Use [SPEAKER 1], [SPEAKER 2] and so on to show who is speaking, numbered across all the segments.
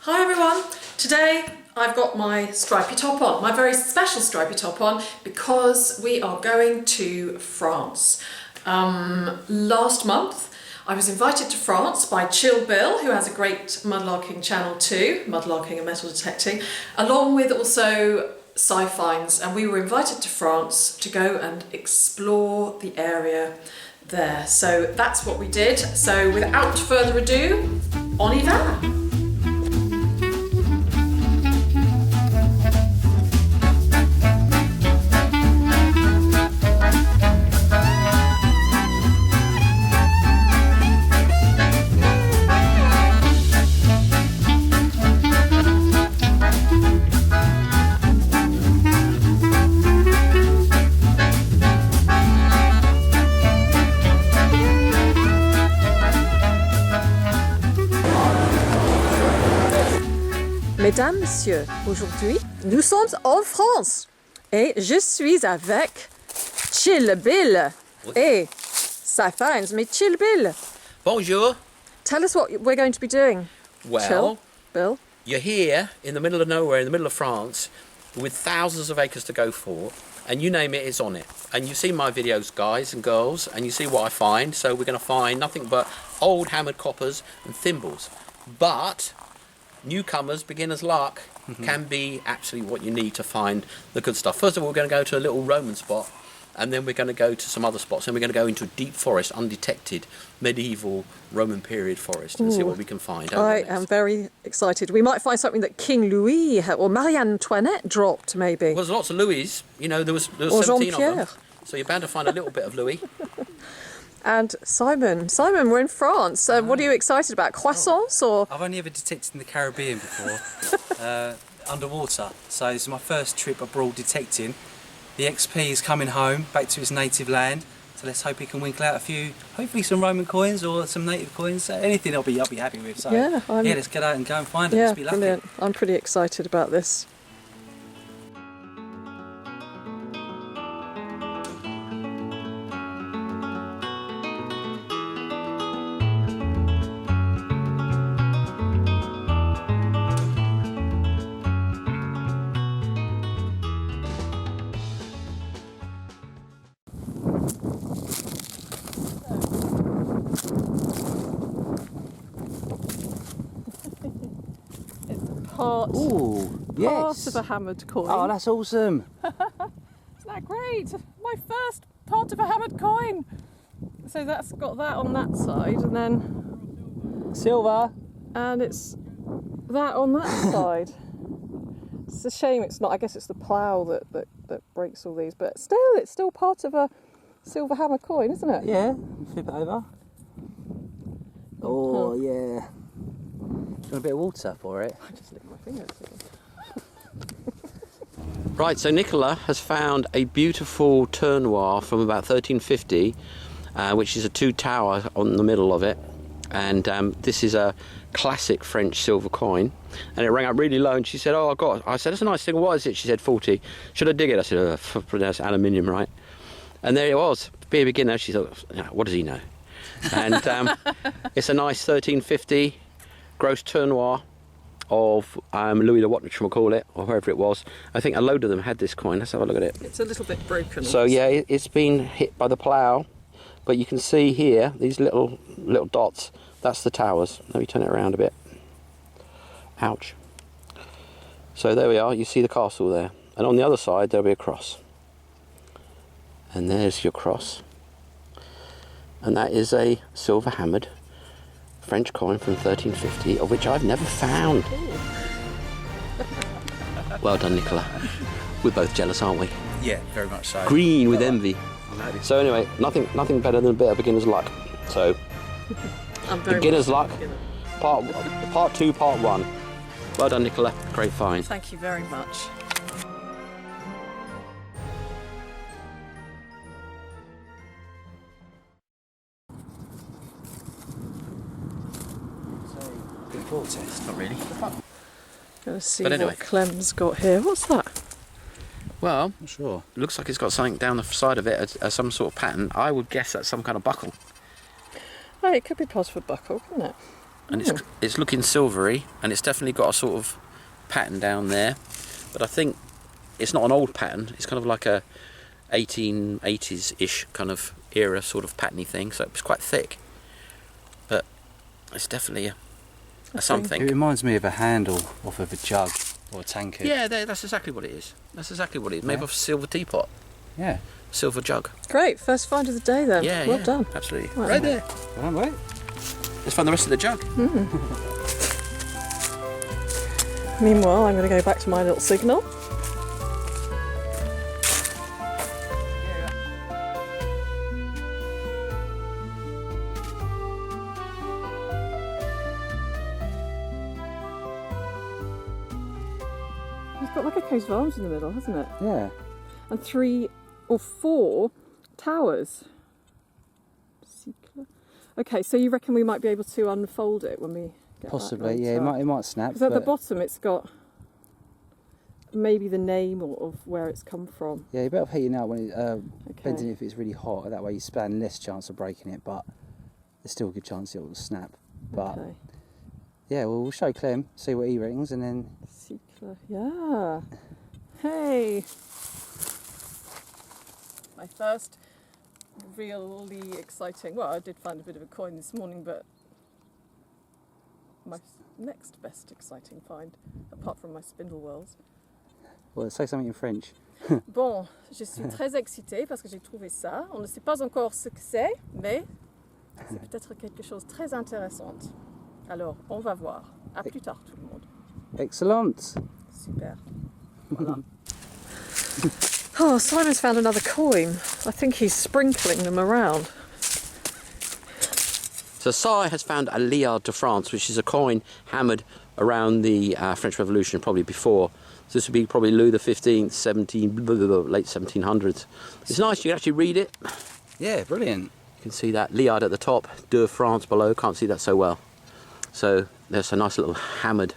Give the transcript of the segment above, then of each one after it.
[SPEAKER 1] Hi everyone, today I've got my stripy top on, my very special stripy top on, because we are going to France. Last month I was invited to France by Chill Bill, who has a great mudlarking channel too, mudlarking and metal detecting, along with also Sci-Finds, and we were invited to France to go and explore the area there. So that's what we did. So without further ado, on y va! Mesdames, Messieurs, aujourd'hui, nous sommes en France et je suis avec Chill Bill et Sci-Finds, mais Chill Bill.
[SPEAKER 2] Bonjour.
[SPEAKER 1] Tell us what we're going to be doing.
[SPEAKER 2] Well,
[SPEAKER 1] Chill Bill.
[SPEAKER 2] You're here in the middle of nowhere, in the middle of France, with thousands of acres to go for, and you name it, it's on it. And you've seen my videos, guys and girls, and you see what I find. So we're going to find nothing but old hammered coppers and thimbles. But newcomers, beginner's luck, can be absolutely what you need to find the good stuff. First of all, we're going to go to a little Roman spot, and then we're going to go to some other spots, and we're going to go into a deep forest, undetected, medieval Roman period forest, and see what we can find.
[SPEAKER 1] I am very excited. We might find something that King Louis or Marie Antoinette dropped, maybe.
[SPEAKER 2] Well, there's lots of Louis. You know, there was
[SPEAKER 1] Or
[SPEAKER 2] 17 of them.
[SPEAKER 1] Jean-Pierre.
[SPEAKER 2] So you're bound to find a little bit of Louis.
[SPEAKER 1] And Simon, we're in France. What are you excited about? Croissants or?
[SPEAKER 3] I've only ever detected in the Caribbean before, underwater. So this is my first trip abroad detecting. The XP is coming home, back to his native land. So let's hope he can winkle out a few, hopefully some Roman coins or some native coins. Anything I'll be happy with. So
[SPEAKER 1] yeah,
[SPEAKER 3] let's get out and go and find it.
[SPEAKER 1] Yeah,
[SPEAKER 3] Let's be lucky.
[SPEAKER 1] brilliant. I'm pretty excited about this. Part of a hammered coin.
[SPEAKER 3] Oh, that's awesome.
[SPEAKER 1] Isn't that great? My first part of a hammered coin. So that's got that on that side, and then
[SPEAKER 3] Silver.
[SPEAKER 1] and it's that on that side. It's a shame it's not. I guess it's the plough that breaks all these, but still, it's still part of a silver hammer coin, isn't it?
[SPEAKER 3] Yeah, flip it over. Oh, yeah. Want a bit of water for it?
[SPEAKER 1] I just licked my fingers.
[SPEAKER 2] Right, so Nicola has found a beautiful tournoir from about 1350, which is a two-tower on the middle of it. And this is a classic French silver coin. And it rang up really low, and she said, oh, I said, that's a nice thing. What is it? She said, 40. Should I dig it? I said, that's aluminium, right? And there it was. Be a beginner. She thought, what does he know? And it's a nice 1350 gross tournoir of Louis the whatchamacallit, or whoever it was. I think a load of them had this coin. Let's have a look at it.
[SPEAKER 1] It's a little bit broken.
[SPEAKER 2] So yeah, it's been hit by the plough, but you can see here these little dots. That's the towers. Let me turn it around a bit. Ouch. So there we are. You see the castle there, and on the other side there'll be a cross. And there's your cross. And that is a silver hammered French coin from 1350, of which I've never found. Well done, Nicola. We're both jealous, aren't we?
[SPEAKER 3] Yeah, very much so.
[SPEAKER 2] Green with envy. So anyway, nothing better than a bit of beginner's luck. So, beginner's luck, part 2, part 1. Well done, Nicola. Great find.
[SPEAKER 1] Thank you very much.
[SPEAKER 3] Test.
[SPEAKER 2] Not really.
[SPEAKER 1] Gonna see
[SPEAKER 2] But anyway.
[SPEAKER 1] what Clem's got here. What's that?
[SPEAKER 2] Well,
[SPEAKER 3] I'm sure.
[SPEAKER 2] it looks like it's got something down the side of it, as some sort of pattern. I would guess that's some kind of buckle.
[SPEAKER 1] Oh, it could be part of a buckle, couldn't it?
[SPEAKER 2] and it's looking silvery, and it's definitely got a sort of pattern down there. But I think it's not an old pattern. It's kind of like a 1880s-ish kind of era sort of patterny thing. So it's quite thick, but it's definitely a something.
[SPEAKER 3] It reminds me of a handle off of a jug or a tankard.
[SPEAKER 2] Yeah, that's exactly what it is. That's exactly what it is. Made of a silver teapot.
[SPEAKER 3] Yeah.
[SPEAKER 2] Silver jug.
[SPEAKER 1] Great, first find of the day then.
[SPEAKER 2] Yeah,
[SPEAKER 1] well done.
[SPEAKER 2] Absolutely.
[SPEAKER 1] Well
[SPEAKER 2] right there.
[SPEAKER 3] Well done, mate.
[SPEAKER 2] Let's find the rest of the jug.
[SPEAKER 1] Meanwhile, I'm going to go back to my little signal. It's got like a coat of arms in the middle, hasn't it?
[SPEAKER 3] Yeah.
[SPEAKER 1] And 3 or 4 towers. Okay, so you reckon we might be able to unfold it when we get
[SPEAKER 3] Possibly,
[SPEAKER 1] back
[SPEAKER 3] yeah. It might snap.
[SPEAKER 1] Because at the bottom it's got maybe the name of where it's come from.
[SPEAKER 3] Yeah, you better heat it out when it depending if it's really hot. That way you stand less chance of breaking it, but there's still a good chance it will snap. But
[SPEAKER 1] Okay.
[SPEAKER 3] yeah, well, we'll show Clem, see what he reckons, and then
[SPEAKER 1] Yeah. Hey. My first really exciting. Well, I did find a bit of a coin this morning, but my next best exciting find, apart from my spindle whorls.
[SPEAKER 3] well, say something in French.
[SPEAKER 1] Bon, je suis très excitée parce que j'ai trouvé ça. On ne sait pas encore ce que c'est, mais c'est peut-être quelque chose de très intéressant. Alors, on va voir. À plus tard, tout le monde.
[SPEAKER 3] Excellent.
[SPEAKER 1] Super. Voilà. Oh, Simon's found another coin. I think he's sprinkling them around.
[SPEAKER 2] So Si has found a liard de France, which is a coin hammered around the French Revolution, probably before. So this would be probably Louis XV, late 1700s. It's nice, you can actually read it.
[SPEAKER 3] Yeah, brilliant.
[SPEAKER 2] You can see that liard at the top, de France below, can't see that so well. So there's a nice little hammered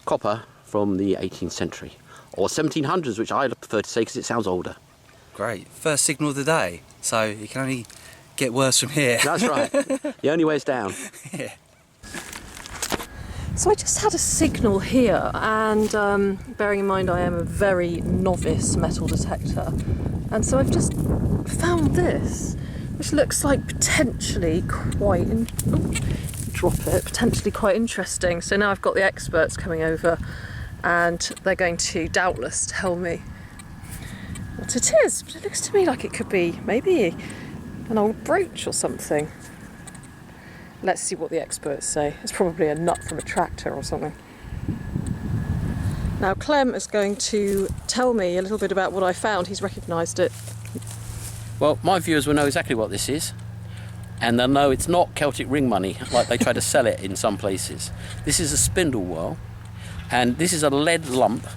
[SPEAKER 2] copper from the 18th century. Or 1700s, which I prefer to say because it sounds older.
[SPEAKER 3] Great. First signal of the day, so it can only get worse from here.
[SPEAKER 2] That's right. The only way is down.
[SPEAKER 3] Yeah.
[SPEAKER 1] So I just had a signal here, and bearing in mind I am a very novice metal detector, and so I've just found this, which looks like potentially quite potentially quite interesting. So now I've got the experts coming over, and they're going to doubtless tell me what it is. But it looks to me like it could be maybe an old brooch or something. Let's see what the experts say. It's probably a nut from a tractor or something. Now Clem is going to tell me a little bit about what I found. He's recognised it.
[SPEAKER 2] Well, my viewers will know exactly what this is, and they'll know it's not Celtic ring money like they try to sell it in some places. This is a spindle whorl, and this is a lead lump,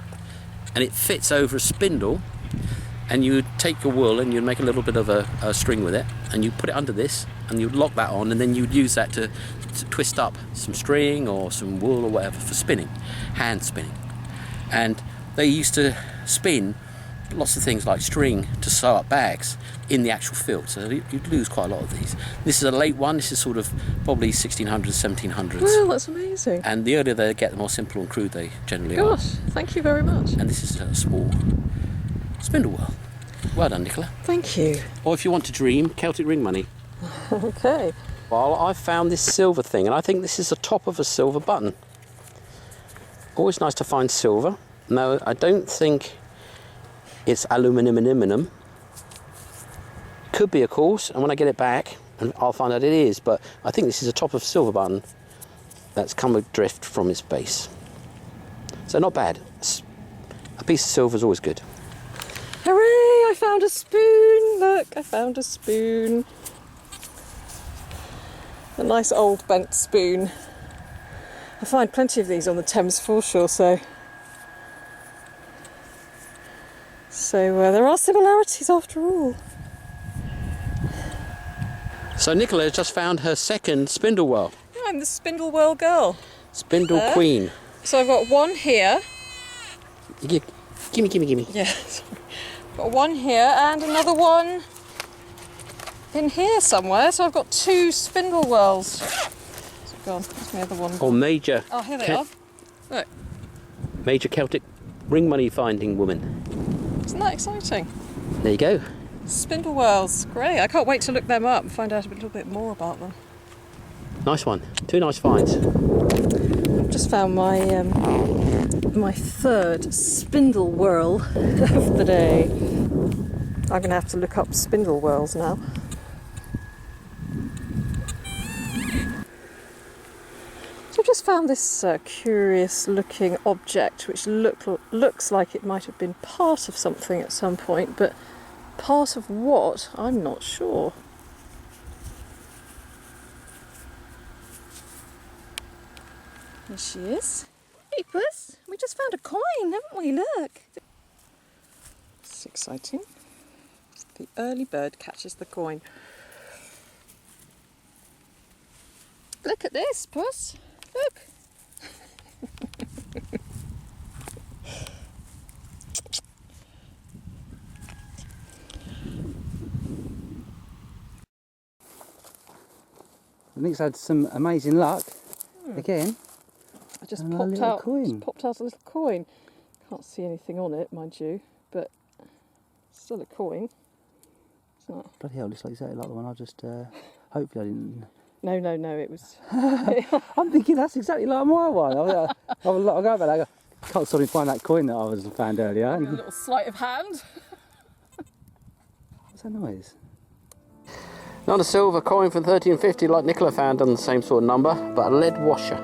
[SPEAKER 2] and it fits over a spindle, and you take your wool and you'd make a little bit of a string with it, and you put it under this, and you'd lock that on, and then you'd use that to twist up some string or some wool or whatever for spinning, hand spinning. And they used to spin lots of things like string to sew up bags in the actual field, so you'd lose quite a lot of these. This is a late one. This is sort of probably 1600s, 1700s.
[SPEAKER 1] Well, that's amazing.
[SPEAKER 2] And the earlier they get, the more simple and crude they generally are.
[SPEAKER 1] Gosh, thank you very much.
[SPEAKER 2] And this is a small spindle whorl. Well done, Nicola.
[SPEAKER 1] Thank you.
[SPEAKER 2] Or if you want to dream, Celtic ring money.
[SPEAKER 1] Okay.
[SPEAKER 2] Well, I found this silver thing, and I think this is the top of a silver button. Always nice to find silver. No, I don't think it's aluminium. Could be, of course, and when I get it back, I'll find out it is, but I think this is the top of a silver button that's come adrift from its base. So not bad. A piece of silver is always good.
[SPEAKER 1] Hooray! I found a spoon. Look, I found a spoon. A nice old bent spoon. I find plenty of these on the Thames foreshore, so there are similarities after all.
[SPEAKER 2] So Nicola has just found her second spindle whorl.
[SPEAKER 1] I'm the spindle whorl girl.
[SPEAKER 2] Spindle queen.
[SPEAKER 1] So I've got one here.
[SPEAKER 2] Gimme.
[SPEAKER 1] Yeah. Got one here and another one in here somewhere. So I've got 2 spindle whorls. So I've gone? Where's my other one?
[SPEAKER 2] Or major.
[SPEAKER 1] Oh, here they are. Look,
[SPEAKER 2] Major Celtic ring money finding woman.
[SPEAKER 1] isn't that exciting?
[SPEAKER 2] There you go.
[SPEAKER 1] Spindle whorls, great. I can't wait to look them up and find out a little bit more about them.
[SPEAKER 2] Nice one. 2 nice finds.
[SPEAKER 1] I've just found my my third spindle whorl of the day. I'm going to have to look up spindle whorls now. So I've just found this curious looking object which looks like it might have been part of something at some point, but part of what, I'm not sure. There she is. Hey Puss, we just found a coin, haven't we? Look. It's exciting. The early bird catches the coin. Look at this, Puss. Look.
[SPEAKER 3] Nick's had some amazing luck again.
[SPEAKER 1] I just
[SPEAKER 3] And a
[SPEAKER 1] popped
[SPEAKER 3] little
[SPEAKER 1] out,
[SPEAKER 3] coin.
[SPEAKER 1] just popped out a little coin. Can't see anything on it, mind you, but still a coin. Isn't it?
[SPEAKER 3] Bloody hell, looks like exactly like the one I just. Hopefully I didn't.
[SPEAKER 1] No, it was.
[SPEAKER 3] I'm thinking that's exactly like my one. I'll go back. I can't sort of find that coin that I was found earlier.
[SPEAKER 1] A little sleight of hand.
[SPEAKER 3] What's that noise?
[SPEAKER 2] Not a silver coin from 1350 like Nicola found on the same sort of number, but a lead washer.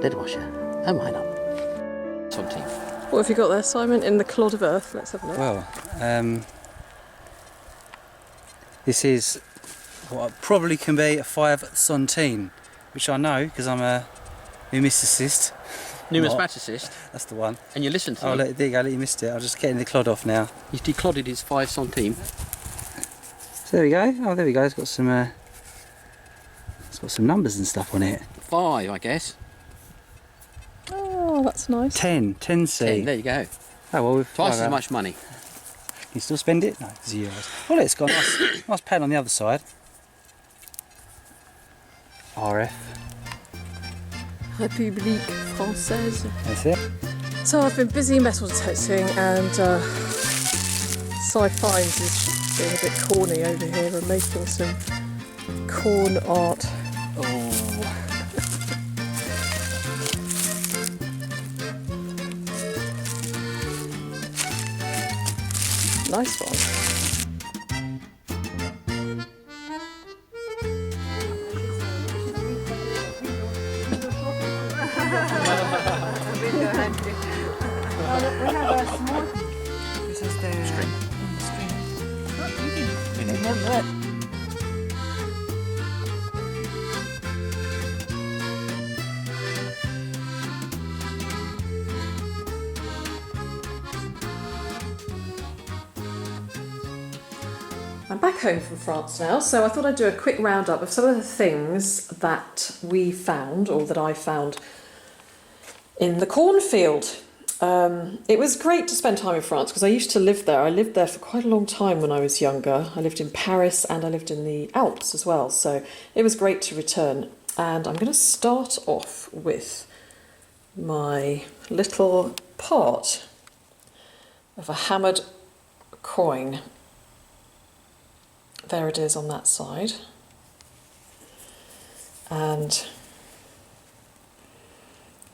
[SPEAKER 2] Lead washer. Oh, mine up. Something.
[SPEAKER 1] What have you got there, Simon? In the clod of earth. Let's have a look.
[SPEAKER 3] Well, this is what probably can be a 5 centime, which I know because I'm a numismatist.
[SPEAKER 2] Numismaticist.
[SPEAKER 3] That's the one.
[SPEAKER 2] And you listen to
[SPEAKER 3] Oh,
[SPEAKER 2] him.
[SPEAKER 3] there you go, you missed it. I'm just getting the clod off now.
[SPEAKER 2] He's declodded his 5 centime.
[SPEAKER 3] So there we go. Oh, there we go. It's got some numbers and stuff on it.
[SPEAKER 2] 5, I guess.
[SPEAKER 1] Oh, that's nice.
[SPEAKER 3] 10 C.
[SPEAKER 2] 10, there you go.
[SPEAKER 3] Oh well, we've
[SPEAKER 2] Twice as much money.
[SPEAKER 3] Can you still spend it? No, zeros. Well, it's got a nice pen on the other side. RF.
[SPEAKER 1] République Française.
[SPEAKER 3] That's it.
[SPEAKER 1] So I've been busy metal detecting, and Sci-Finds is being a bit corny over here and making some corn art. Oh. Nice one.
[SPEAKER 4] This is the
[SPEAKER 2] String.
[SPEAKER 1] I'm back home from France now, so I thought I'd do a quick roundup of some of the things that we found, or that I found, in the cornfield. It was great to spend time in France because I used to live there. I lived there for quite a long time when I was younger. I lived in Paris and I lived in the Alps as well, so it was great to return. And I'm going to start off with my little part of a hammered coin. There it is on that side. And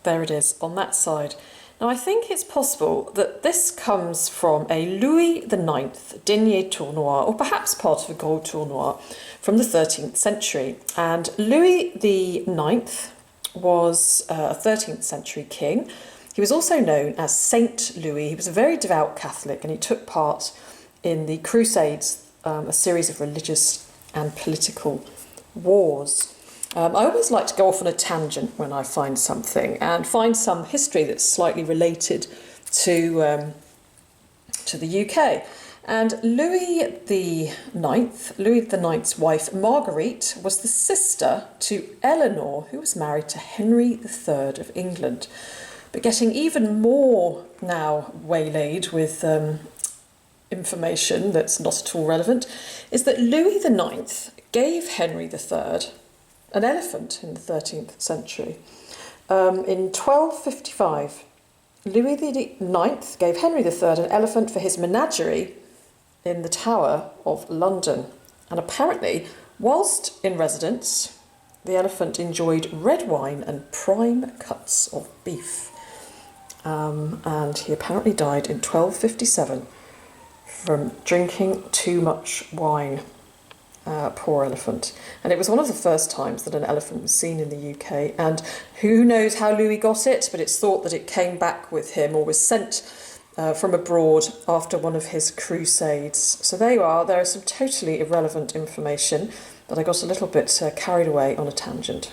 [SPEAKER 1] there it is on that side. Now I think it's possible that this comes from a Louis IX denier tournois, or perhaps part of a gold tournois from the 13th century. And Louis IX was a 13th century king. He was also known as Saint Louis. He was a very devout Catholic and he took part in the Crusades, a series of religious and political wars. I always like to go off on a tangent when I find something and find some history that's slightly related to the UK. And Louis IX's wife Marguerite was the sister to Eleanor, who was married to Henry III of England. But getting even more now waylaid with information that's not at all relevant is that Louis IX gave Henry III an elephant in the 13th century. In 1255, Louis IX gave Henry III an elephant for his menagerie in the Tower of London. And apparently, whilst in residence, the elephant enjoyed red wine and prime cuts of beef. And he apparently died in 1257 from drinking too much wine. Poor elephant. And it was one of the first times that an elephant was seen in the UK, and who knows how Louis got it, but it's thought that it came back with him or was sent from abroad after one of his crusades. So there you are. There is some totally irrelevant information, but I got a little bit carried away on a tangent.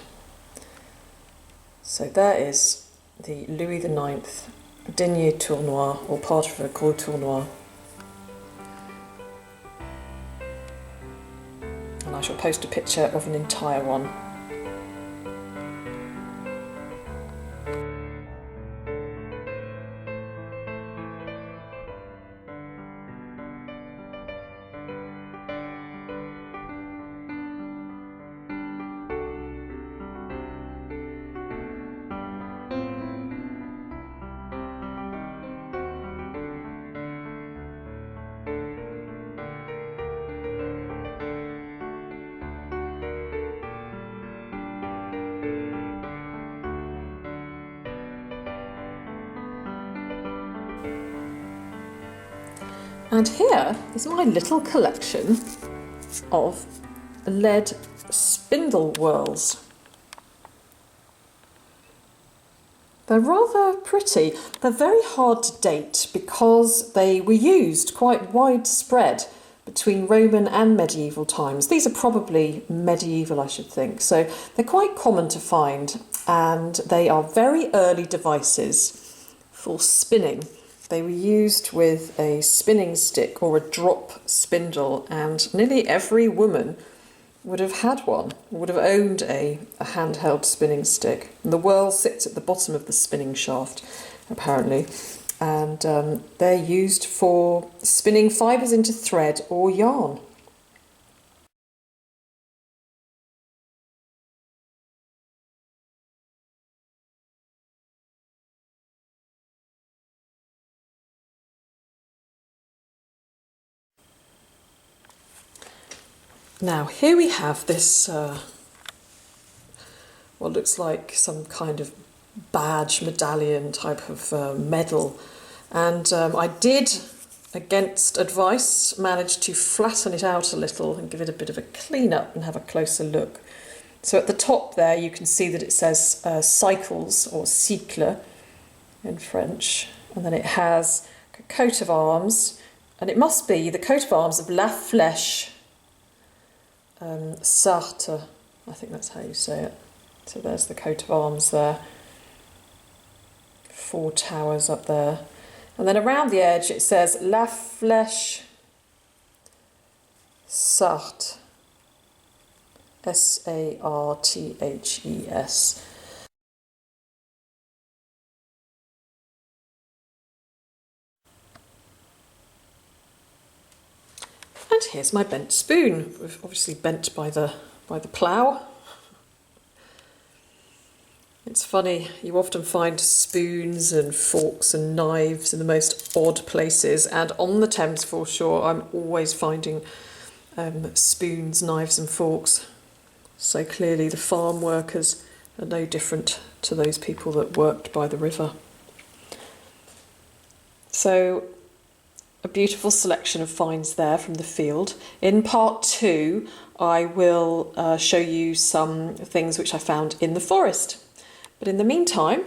[SPEAKER 1] So there is the Louis IX denier tournoi, or part of a gros tournoi. And I shall post a picture of an entire one. And here is my little collection of lead spindle whorls. They're rather pretty. They're very hard to date because they were used quite widespread between Roman and medieval times. These are probably medieval, I should think. So they're quite common to find, and they are very early devices for spinning. They were used with a spinning stick or a drop spindle, and nearly every woman would have had one, would have owned a handheld spinning stick. And the whorl sits at the bottom of the spinning shaft, apparently, and they're used for spinning fibres into thread or yarn. Now here we have this, what looks like some kind of badge, medallion type of medal, and I did, against advice, manage to flatten it out a little and give it a bit of a clean up and have a closer look. So at the top there you can see that it says cycles or cycle in French, and then it has a coat of arms, and it must be the coat of arms of La Flèche, Sarthe, I think that's how you say it. So there's the coat of arms there. 4 towers up there. And then around the edge it says La Flèche Sarthe. S-A-R-T-H-E-S. And here's my bent spoon, obviously bent by the plough. It's funny, you often find spoons and forks and knives in the most odd places, and on the Thames foreshore I'm always finding spoons, knives and forks. So clearly the farm workers are no different to those people that worked by the river. So a beautiful selection of finds there from the field. In part 2, I will show you some things which I found in the forest. But in the meantime,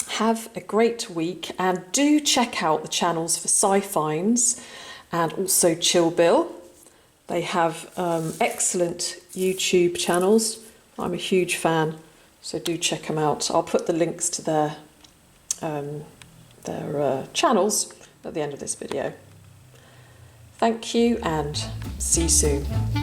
[SPEAKER 1] have a great week, and do check out the channels for Sci-Finds and also Chill Bill. They have excellent YouTube channels. I'm a huge fan, so do check them out. I'll put the links to their channels at the end of this video. Thank you and see you soon.